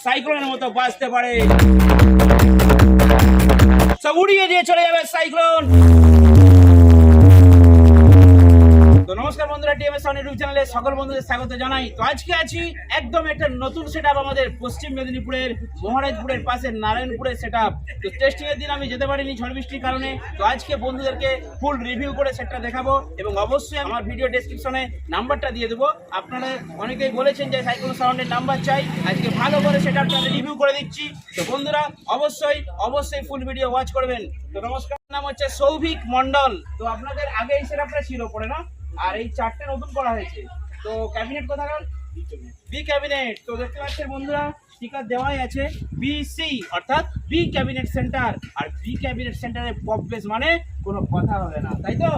সাইক্লোনের মতো বাজতে পারে। সব উড়িয়ে দিয়ে চলে যাবে সাইক্লোন। তো নমস্কার বন্ধুরা, টিএমএস সাউন্ড ইউটিউব চ্যানেলে সকল বন্ধুদের স্বাগত জানাই। তো আজকে আছি একদম একটা নতুন সেটআপ আমাদের পশ্চিম মেদিনীপুরের মহারাজপুরের পাশে নারায়ণপুরের সেটআপ। তো টেস্টিং এর দিন আমি যেতে পারিনি ঝড় বৃষ্টির কারণে। তো আজকে বন্ধুদেরকে ফুল রিভিউ করে সেটটা দেখাবো এবং অবশ্যই আমার ভিডিও ডেসক্রিপশনে নাম্বারটা দিয়ে দেবো। আপনারা অনেকেই বলেছেন যে সাইক্লোন সাউন্ডের নাম্বার চাই, আজকে ভালো করে সেটআপটা আমি রিভিউ করে দিচ্ছি। তো বন্ধুরা অবশ্যই ফুল ভিডিও ওয়াচ করবেন। তো নমস্কার, নাম হচ্ছে সৌভিক মন্ডল। তো আপনাদের আগে এই সেটআপটা ছিল পড়ে না, আর এই চারটে নতুন করা হয়েছে। তো ক্যাবিনেট কোথাকার? B cabinet. তো দেখতে পাচ্ছেন বন্ধুরা, স্টিকার দেওয়াই আছে বিসি, অর্থাৎ বি ক্যাবিনেট সেন্টার। আর বি ক্যাবিনেট সেন্টারে পপ বেস মানে কোনো কথা হবে না, তাই তো?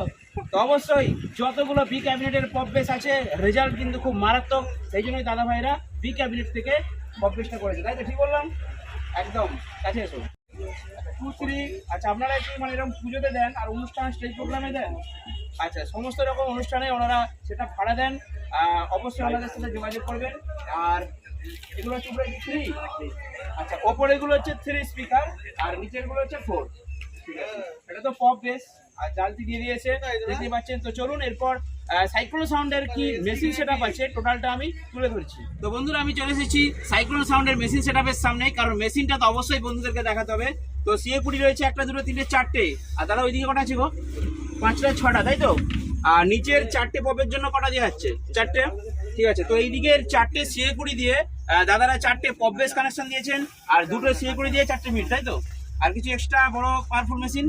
তো অবশ্যই যতগুলো বি ক্যাবিনেটের পপ বেস আছে রেজাল্ট কিন্তু খুব মারাত্মক। সেই জন্যই দাদা ভাইরা বি ক্যাবিনেট থেকে পপ বেসটা করেছে, তাই তো? ঠিক বললাম? একদম কাছে এসো। 2, 3। আচ্ছা, আপনারা কি মানে এরকম পুজোতে দেন আর অনুষ্ঠান স্টেজ প্রোগ্রামে দেন? আচ্ছা, সমস্ত রকম অনুষ্ঠানে ওনারা সেটা ভাড়া দেন। অবশ্যই ওনাদের সাথে যোগাযোগ করবেন। আর এগুলো হচ্ছে উপরে 3। আচ্ছা, ওপরে এগুলো হচ্ছে 3 স্পিকার আর নিচের গুলো হচ্ছে 4। ঠিক আছে, এটা তো পপ বেস আর জালতি দিয়ে দিয়েছে, দেখতে পাচ্ছেন। তো চলুন এরপর সাইক্লোন সাউন্ডের কি মেশিন সেটআপ আছে টোটালটা আমি তুলে ধরছি। তো বন্ধুরা, আমি চলে এসেছি সাইক্লোন সাউন্ডের মেশিন সেটআপের সামনে, কারণ মেশিনটা তো অবশ্যই বন্ধুদেরকে দেখাতে হবে। তো সিএ 20 রয়েছে 1, 2, 3, 4টে। আর দাদা ওইদিকে কটা আছে গো? 5টা 6টা, তাই তো? আর নিচের 4টে পপের জন্য কটা দেওয়া যাচ্ছে? 4টে। ঠিক আছে, তো এই দিকের 4টে সিএ 20 দিয়ে দাদারা 4টে পপ বেস কানেকশন দিয়েছেন, আর 2টো সিএ 20 দিয়ে 4টে মিড, তাই তো? আর কিছু এক্সট্রা বড় পাওয়ারফুল মেশিন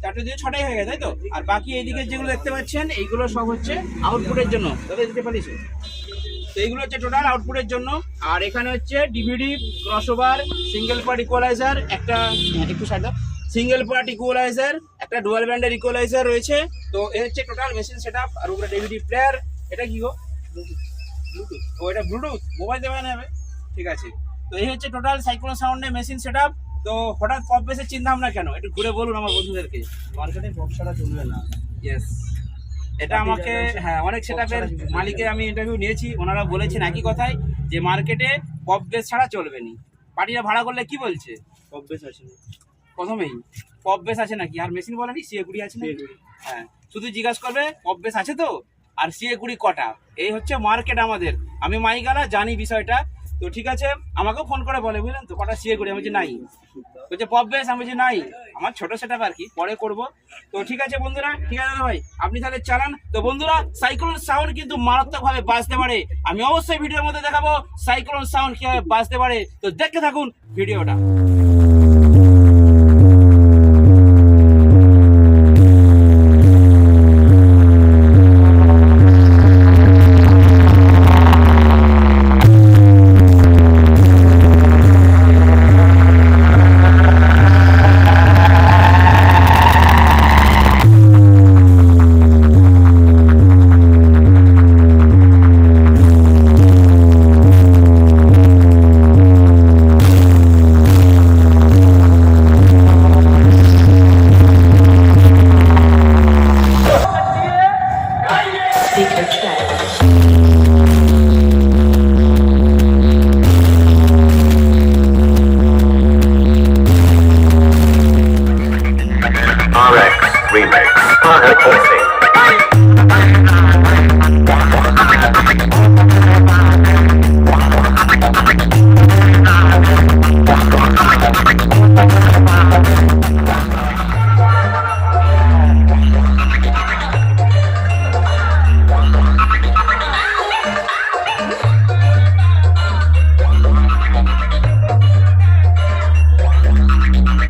4টে দিয়ে 6টাই হয়ে গেছে, তাই তো? আর বাকি এইদিকে যেগুলো দেখতে পাচ্ছেন এইগুলো সব হচ্ছে আউটপুটের জন্য। দাদা দিতে পারিস? তো এইগুলো হচ্ছে টোটাল আউটপুটের জন্য। আর এখানে হচ্ছে DVD, crossover, single part equaliser, একটা একটু সাইড দাও, সিঙ্গেল পার্ট ইকুয়ালাইজার, একটা ডুয়াল ব্যান্ডের ইকুয়ালাইজার রয়েছে। তো এই হচ্ছে টোটাল মেশিন সেটআপ। আর উপরে ডিভিডি প্লেয়ার। এটা কি গো? ব্লুটুথ। ও, এটা ব্লুটুথ, মোবাইল দেওয়া যাবে। ঠিক আছে, তো এই হচ্ছে টোটাল সাইক্লোন সাউন্ডের মেশিন সেটআপ। তো হঠাৎ পপ বেসের চিন্তা ভাবনা কেন, একটু ঘুরে বলুন আমার বন্ধুদেরকে। মার্কেটে পপ ছাড়া চলবে না। ইয়েস, এটা আমাকে অনেক সেটআপের মালিকের আমি ইন্টারভিউ নিয়েছি, ওনারা বলেছেন একই কথাই যে মার্কেটে পপ বেস ছাড়া চলবে না। পার্টিরা ভাড়া করলে কি বলছে? পপ বেস আছে না, প্রথমেই পপ বেস আছে নাকি, আর মেশিন বলেনি সিএ 20 আছে না? হ্যাঁ, শুধু জিজ্ঞাসা করবে পপ বেস আছে তো, আর সিএ 20 কটা। এই হচ্ছে মার্কেট আমাদের। আমি মাইগালা জানি বিষয়টা। তো ঠিক আছে, আমাকেও ফোন করে বলে, বুঝলেন তো, কটা সিএ 20? আমি বলছি নাই। বলছে পপ বেস, আমি বলছি নাই, আমার ছোট সেটআপ আর কি, পরে করব। তো ঠিক আছে বন্ধুরা, ঠিক আছে দাদা ভাই, আপনি তাহলে চালান। তো বন্ধুরা, সাইক্লোন সাউন্ড কিন্তু মারাত্মকভাবে বাজতে পারে। আমি অবশ্যই ভিডিওর মধ্যে দেখাবো সাইক্লোন সাউন্ড কিভাবে বাজতে পারে। তো দেখতে থাকুন ভিডিওটা। RX Remix, Partner Posting.